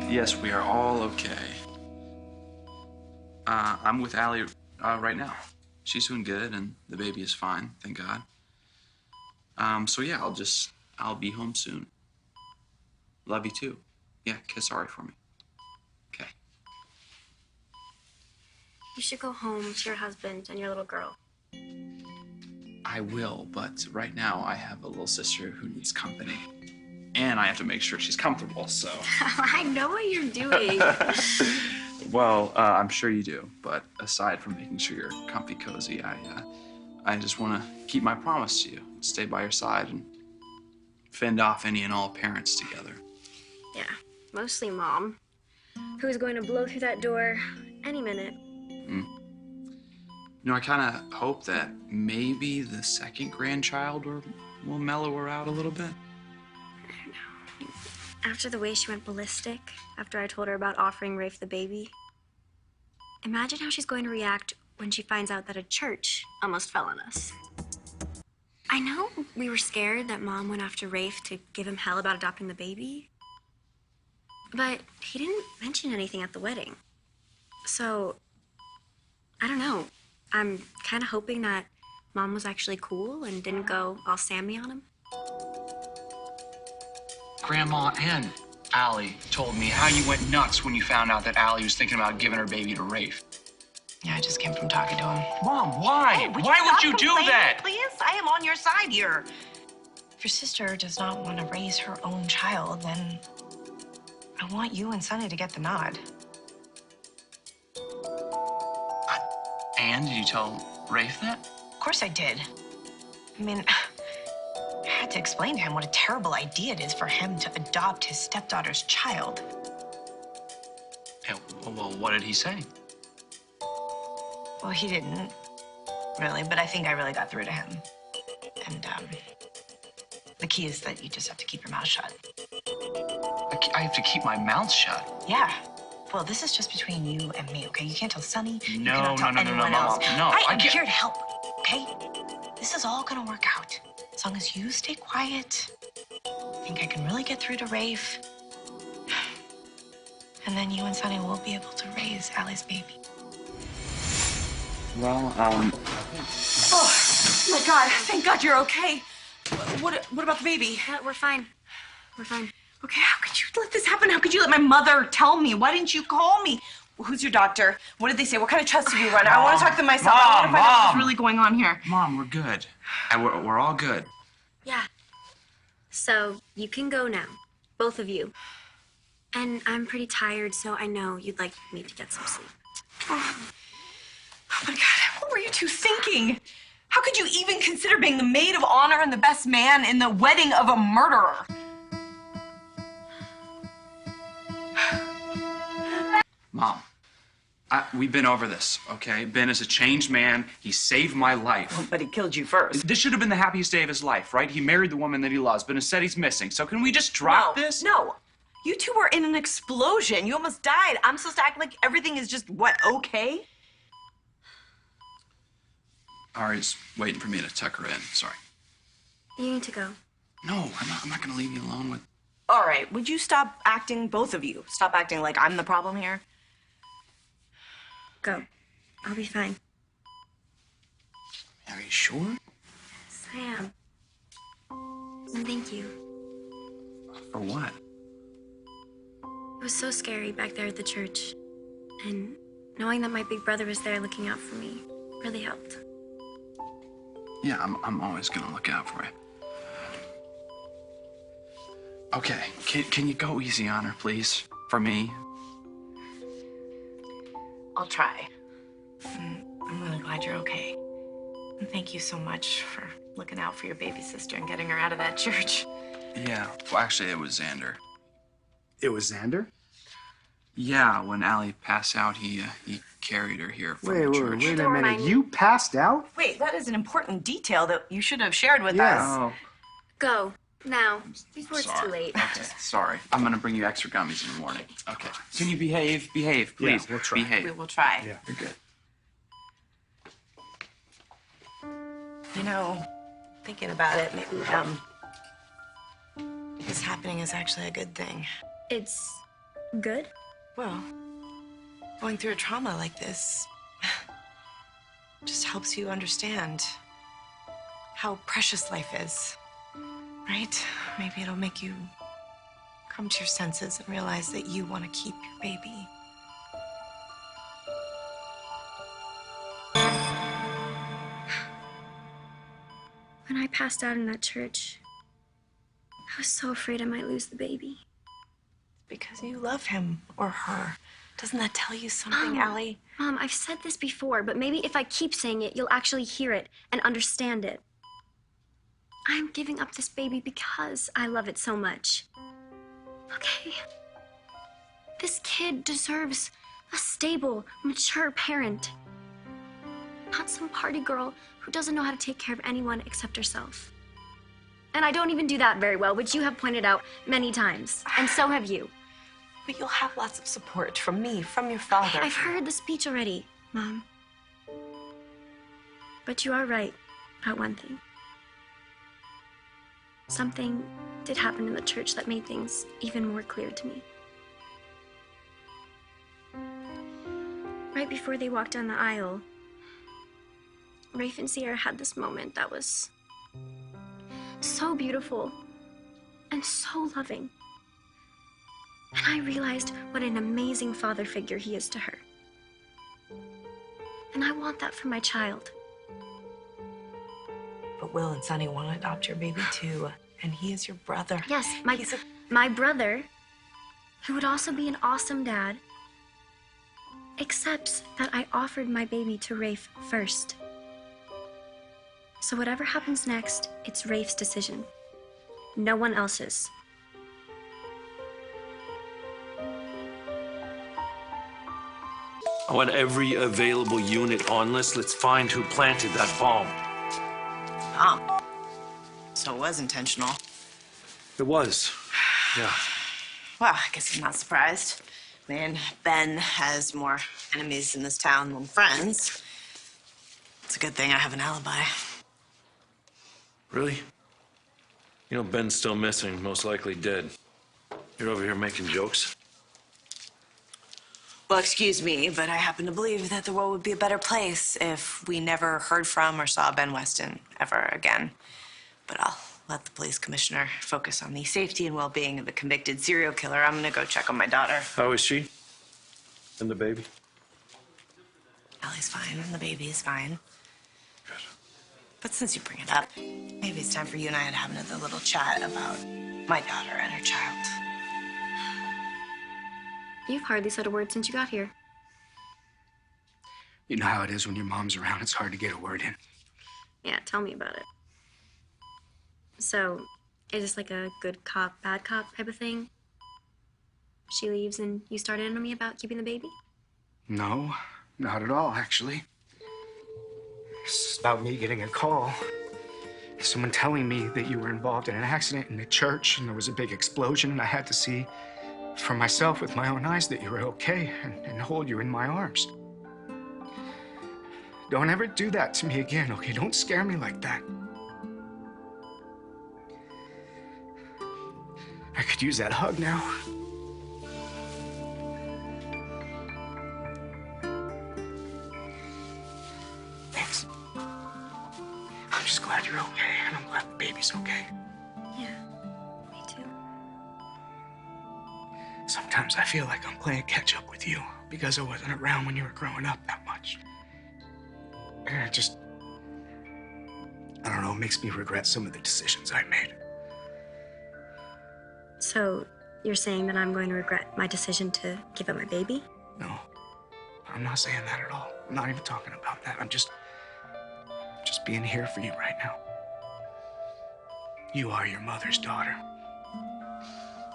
Yes, we are all okay. I'm with Allie right now. She's doing good, and the baby is fine, thank God. So yeah, I'll be home soon. Love you too. Yeah, kiss Ari for me. Okay. You should go home to your husband and your little girl. I will, but right now I have a little sister who needs company. And I have to make sure she's comfortable, so. I know what you're doing. Well, I'm sure you do, but aside from making sure you're comfy cozy, I just want to keep my promise to you. Stay by your side and fend off any and all parents together. Yeah, mostly Mom, who's going to blow through that door any minute. You know, I kind of hope that maybe the second grandchild will mellow her out a little bit. I don't know. After the way she went ballistic, after I told her about offering Rafe the baby, imagine how she's going to react when she finds out that a church almost fell on us. I know we were scared that Mom went after Rafe to give him hell about adopting the baby, but he didn't mention anything at the wedding. So, I don't know. I'm kind of hoping that Mom was actually cool and didn't go all Sammy on him. Grandma and Allie told me how you went nuts when you found out that Allie was thinking about giving her baby to Rafe. Yeah, I just came from talking to him. Mom, why? Hey, why would you do that? Please, I am on your side here. If your sister does not want to raise her own child, then I want you and Sonny to get the nod. And did you tell Rafe that? Of course I did. I mean, I had to explain to him what a terrible idea it is for him to adopt his stepdaughter's child. Yeah, well, what did he say? Well, he didn't, really, but I think I really got through to him. And, the key is that you just have to keep your mouth shut. I have to keep my mouth shut? Yeah. Well, this is just between you and me, okay? You can't tell Sonny. You No, cannot tell anyone Mom, else. no. I am can't. here to help, okay? This is all gonna work out. As long as you stay quiet, I think I can really get through to Rafe. And then you and Sonny will be able to raise Allie's baby. Well, Oh, my God. Thank God you're okay. What about the baby? We're fine. We're fine. Okay, how could you let this happen? How could you let my mother tell me? Why didn't you call me? Who's your doctor? What did they say? What kind of tests have you run? I want to talk to them myself. I want to find out what's really going on here. Mom, we're good. We're all good. Yeah. So, you can go now. Both of you. And I'm pretty tired, so I know you'd like me to get some sleep. Oh my God, what were you two thinking? How could you even consider being the maid of honor and the best man in the wedding of a murderer? Mom, we've been over this, okay? Ben is a changed man. He saved my life. Well, but he killed you first. This should have been the happiest day of his life, right? He married the woman that he loves, but instead he's missing. So can we just drop this? No. You two were in an explosion. You almost died. I'm supposed to act like everything is just, okay? Ari's waiting for me to tuck her in. Sorry. You need to go. No, I'm not gonna leave you alone with... All right, would you stop acting, both of you? Stop acting like I'm the problem here? Go. I'll be fine. Are you sure? Yes, I am. And thank you. For what? It was so scary back there at the church. And knowing that my big brother was there looking out for me really helped. Yeah, I'm always gonna look out for you. Okay, can you go easy on her, please? For me? I'll try. I'm really glad you're okay. And thank you so much for looking out for your baby sister and getting her out of that church. Yeah, well, actually, it was Xander. It was Xander? Yeah, when Allie passed out, he carried her here from the church. Wait a minute. You passed out? Wait, that is an important detail that you should have shared with Yeah. us. Oh, Go. Now. Before it's too sorry. late. Okay, sorry. I'm gonna bring you extra gummies in the morning. Okay. Can you behave? Behave, please. Yeah, we'll try. Behave. We will try. Yeah. You're good. You know, thinking about it, maybe, this happening is actually a good thing. It's Good? Well, going through a trauma like this just helps you understand how precious life is, right? Maybe it'll make you come to your senses and realize that you want to keep your baby. When I passed out in that church, I was so afraid I might lose the baby. Because you love him or her. Doesn't that tell you something, Allie? Mom, I've said this before, but maybe if I keep saying it, you'll actually hear it and understand it. I'm giving up this baby because I love it so much. Okay? This kid deserves a stable, mature parent. Not some party girl who doesn't know how to take care of anyone except herself. And I don't even do that very well, which you have pointed out many times. And so have you. But you'll have lots of support from me, from your father. I've heard the speech already, Mom. But you are right about one thing. Something did happen in the church that made things even more clear to me. Right before they walked down the aisle, Rafe and Sierra had this moment that was so beautiful and so loving. And I realized what an amazing father figure he is to her. And I want that for my child. But Will and Sonny want to adopt your baby too. And he is your brother. Yes, my brother, who would also be an awesome dad, accepts that I offered my baby to Rafe first. So whatever happens next, it's Rafe's decision. No one else's. I want every available unit on this. Let's find who planted that bomb. So it was intentional. It was. Yeah. Well, I guess I'm not surprised. Man, Ben has more enemies in this town than friends. It's a good thing I have an alibi. Really? You know, Ben's still missing, most likely dead. You're over here making jokes? Well, excuse me, but I happen to believe that the world would be a better place if we never heard from or saw Ben Weston ever again. But I'll let the police commissioner focus on the safety and well-being of the convicted serial killer. I'm gonna go check on my daughter. How is she? And the baby? Allie's fine, and the baby is fine. Good. But since you bring it up, maybe it's time for you and I to have another little chat about my daughter and her child. You've hardly said a word since you got here. You know how it is when your mom's around, it's hard to get a word in. Yeah, tell me about it. So, is this like a good cop, bad cop type of thing? She leaves and you start in on me about keeping the baby? No, not at all, actually. It's about me getting a call. Someone telling me that you were involved in an accident in the church and there was a big explosion and I had to see for myself with my own eyes that you were okay and hold you in my arms. Don't ever do that to me again, okay? Don't scare me like that. I could use that hug now. Thanks. I'm just glad you're okay, and I'm glad the baby's okay. Yeah, me too. Sometimes I feel like I'm playing catch up with you because I wasn't around when you were growing up that much. And I don't know, it makes me regret some of the decisions I made. So, you're saying that I'm going to regret my decision to give up my baby? No, I'm not saying that at all. I'm not even talking about that. I'm just being here for you right now. You are your mother's daughter.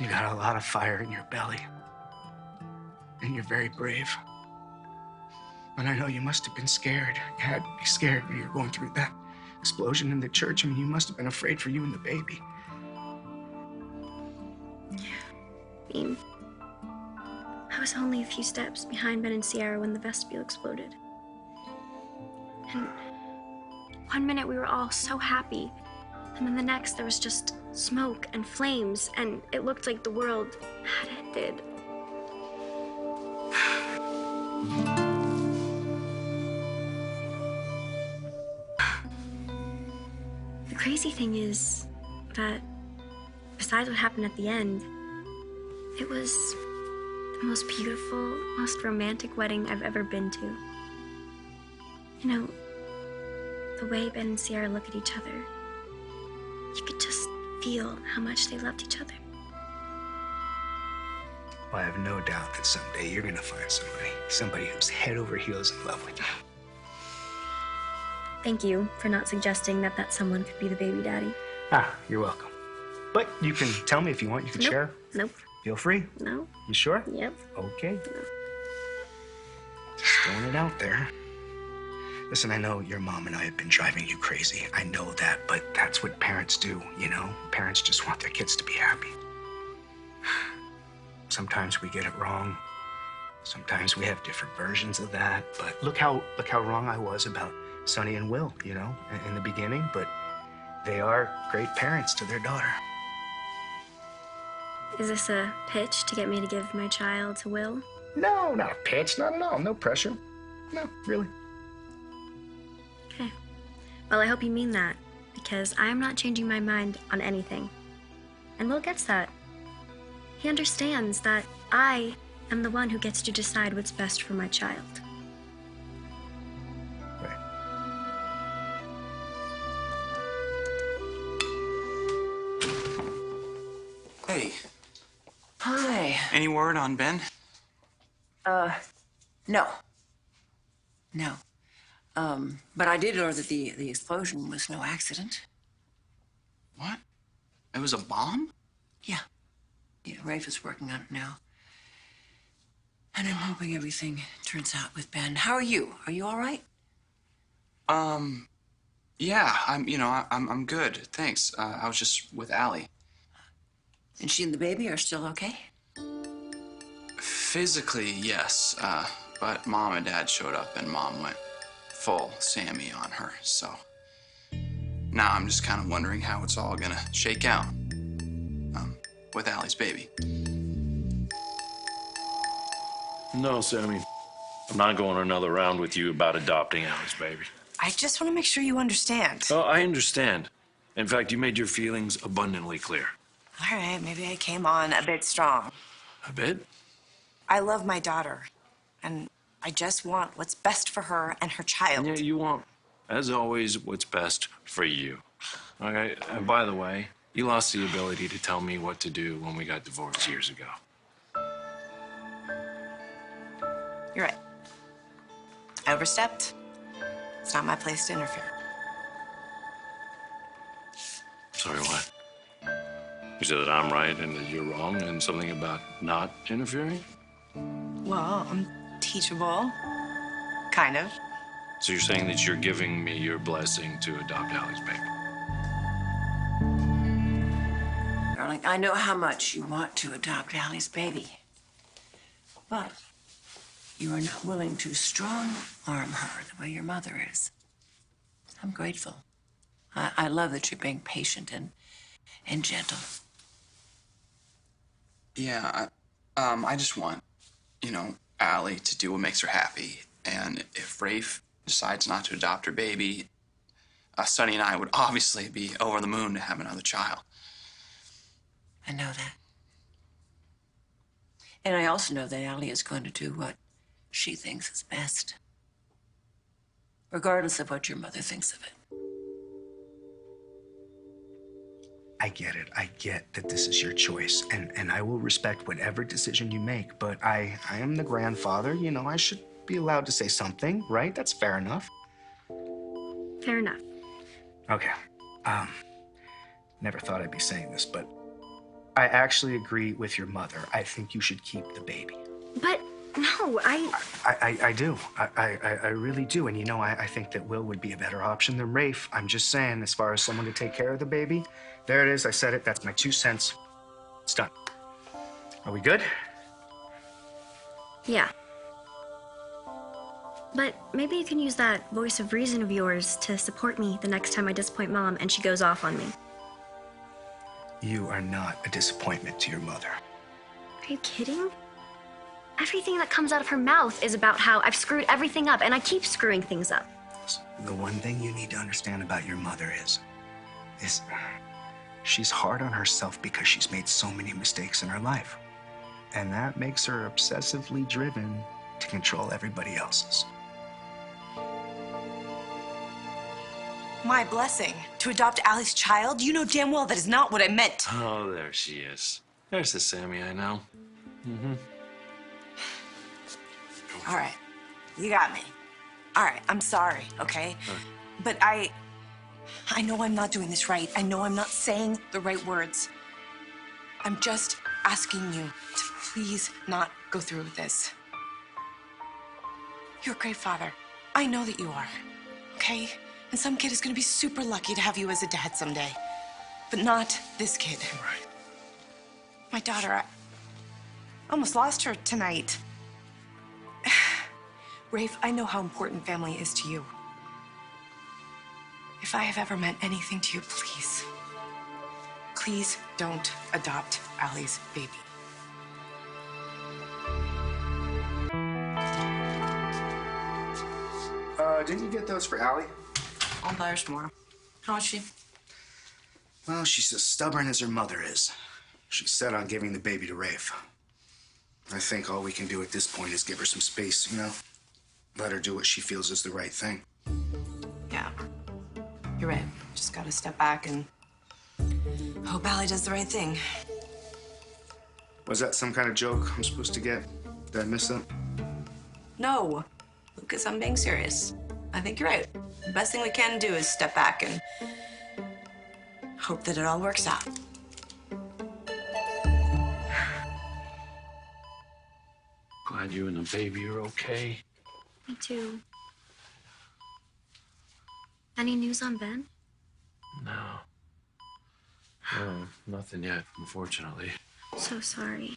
You got a lot of fire in your belly. And you're very brave. And I know you must have been scared. You had to be scared when you were going through that explosion in the church. I mean, you must have been afraid for you and the baby. I mean, I was only a few steps behind Ben and Sierra when the vestibule exploded. And one minute we were all so happy, and then the next there was just smoke and flames, and it looked like the world had ended. crazy thing is that, besides what happened at the end, it was the most beautiful, most romantic wedding I've ever been to. You know, the way Ben and Sierra look at each other, you could just feel how much they loved each other. Well, I have no doubt that someday you're gonna find somebody who's head over heels in love with you. Thank you for not suggesting that someone could be the baby daddy. Ah, you're welcome. But you can tell me if you want. You can Nope. share. Nope. Feel free. No. You sure? Yep. Okay. Just throwing it out there. Listen, I know your mom and I have been driving you crazy. I know that, but that's what parents do, you know? Parents just want their kids to be happy. Sometimes we get it wrong. Sometimes we have different versions of that. But look how wrong I was about Sonny and Will, you know, in the beginning. But they are great parents to their daughter. Is this a pitch to get me to give my child to Will? No, not a pitch, not at all. No pressure. No, really. Okay. Well, I hope you mean that, because I am not changing my mind on anything. And Will gets that. He understands that I am the one who gets to decide what's best for my child. Right. Hey, Hi. any word on Ben? No. No. But I did learn that the explosion was no accident. What? It was a bomb? Yeah. Yeah, Rafe is working on it now. And I'm hoping everything turns out with Ben. How are you? Are you all right? Yeah, I'm good, thanks. I was just with Allie. And she and the baby are still okay? Physically, yes, but Mom and Dad showed up and Mom went full Sammy on her, so now I'm just kind of wondering how it's all gonna shake out, with Allie's baby. No, Sammy. I'm not going another round with you about adopting Allie's baby. I just want to make sure you understand. Oh, I understand. In fact, you made your feelings abundantly clear. All right, maybe I came on a bit strong. A bit? I love my daughter, and I just want what's best for her and her child. Yeah, you want, as always, what's best for you. Okay, and by the way, you lost the ability to tell me what to do when we got divorced years ago. You're right. I overstepped. It's not my place to interfere. Sorry, what? You said that I'm right and that you're wrong and something about not interfering? Well, I'm teachable. Kind of. So you're saying that you're giving me your blessing to adopt Allie's baby? Darling, I know how much you want to adopt Allie's baby. But you are not willing to strong-arm her the way your mother is. I'm grateful. I love that you're being patient and gentle. Yeah, I just want, Allie to do what makes her happy. And if Rafe decides not to adopt her baby, Sonny and I would obviously be over the moon to have another child. I know that. And I also know that Allie is going to do what she thinks is best, regardless of what your mother thinks of it. I get it. I get that this is your choice, and I will respect whatever decision you make, but I am the grandfather. I should be allowed to say something, right? That's fair enough. Fair enough. Okay. Never thought I'd be saying this, but I actually agree with your mother. I think you should keep the baby. But no, I do. I really do. And I think that Will would be a better option than Rafe. I'm just saying, as far as someone to take care of the baby, there it is. I said it. That's my 2 cents. It's done. Are we good? Yeah. But maybe you can use that voice of reason of yours to support me the next time I disappoint Mom and she goes off on me. You are not a disappointment to your mother. Are you kidding? Everything that comes out of her mouth is about how I've screwed everything up, and I keep screwing things up. The one thing you need to understand about your mother is is she's hard on herself because she's made so many mistakes in her life. And that makes her obsessively driven to control everybody else's. My blessing to adopt Allie's child? You know damn well that is not what I meant. Oh, there she is. There's the Sammy I know. Mm-hmm. All right, you got me. All right, I'm sorry, okay? But I know I'm not doing this right. I know I'm not saying the right words. I'm just asking you to please not go through with this. You're a great father. I know that you are, okay? And some kid is gonna be super lucky to have you as a dad someday. But not this kid. Right. My daughter, I almost lost her tonight. Rafe, I know how important family is to you. If I have ever meant anything to you, please, please don't adopt Allie's baby. Didn't you get those for Allie? I'll buy her some more. How is she? Well, she's as stubborn as her mother is. She's set on giving the baby to Rafe. I think all we can do at this point is give her some space, you know? Let her do what she feels is the right thing. Yeah, you're right. Just gotta step back and hope Allie does the right thing. Was that some kind of joke I'm supposed to get? Did I miss that? No, Lucas, I'm being serious. I think you're right. The best thing we can do is step back and hope that it all works out. Glad you and the baby are okay. Me too. Any news on Ben? No. No, nothing yet, unfortunately. So sorry.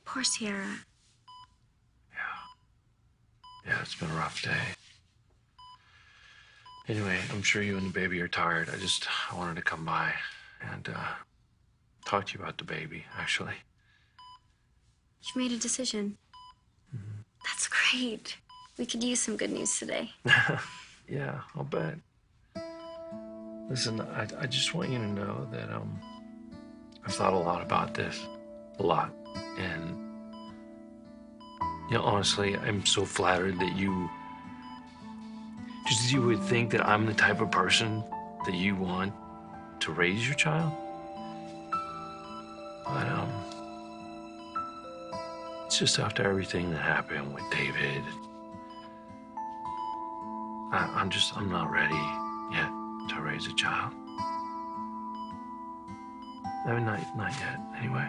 Poor Sierra. Yeah, it's been a rough day. Anyway, I'm sure you and the baby are tired. I wanted to come by and talk to you about the baby, actually. You've made a decision. Mm-hmm. That's great. We could use some good news today. Yeah, I'll bet. Listen, I just want you to know that I've thought a lot about this. A lot. And, you know, honestly, I'm so flattered that you would think that I'm the type of person that you want to raise your child. But, it's just after everything that happened with David, I'm not ready yet to raise a child. I mean, not yet, anyway.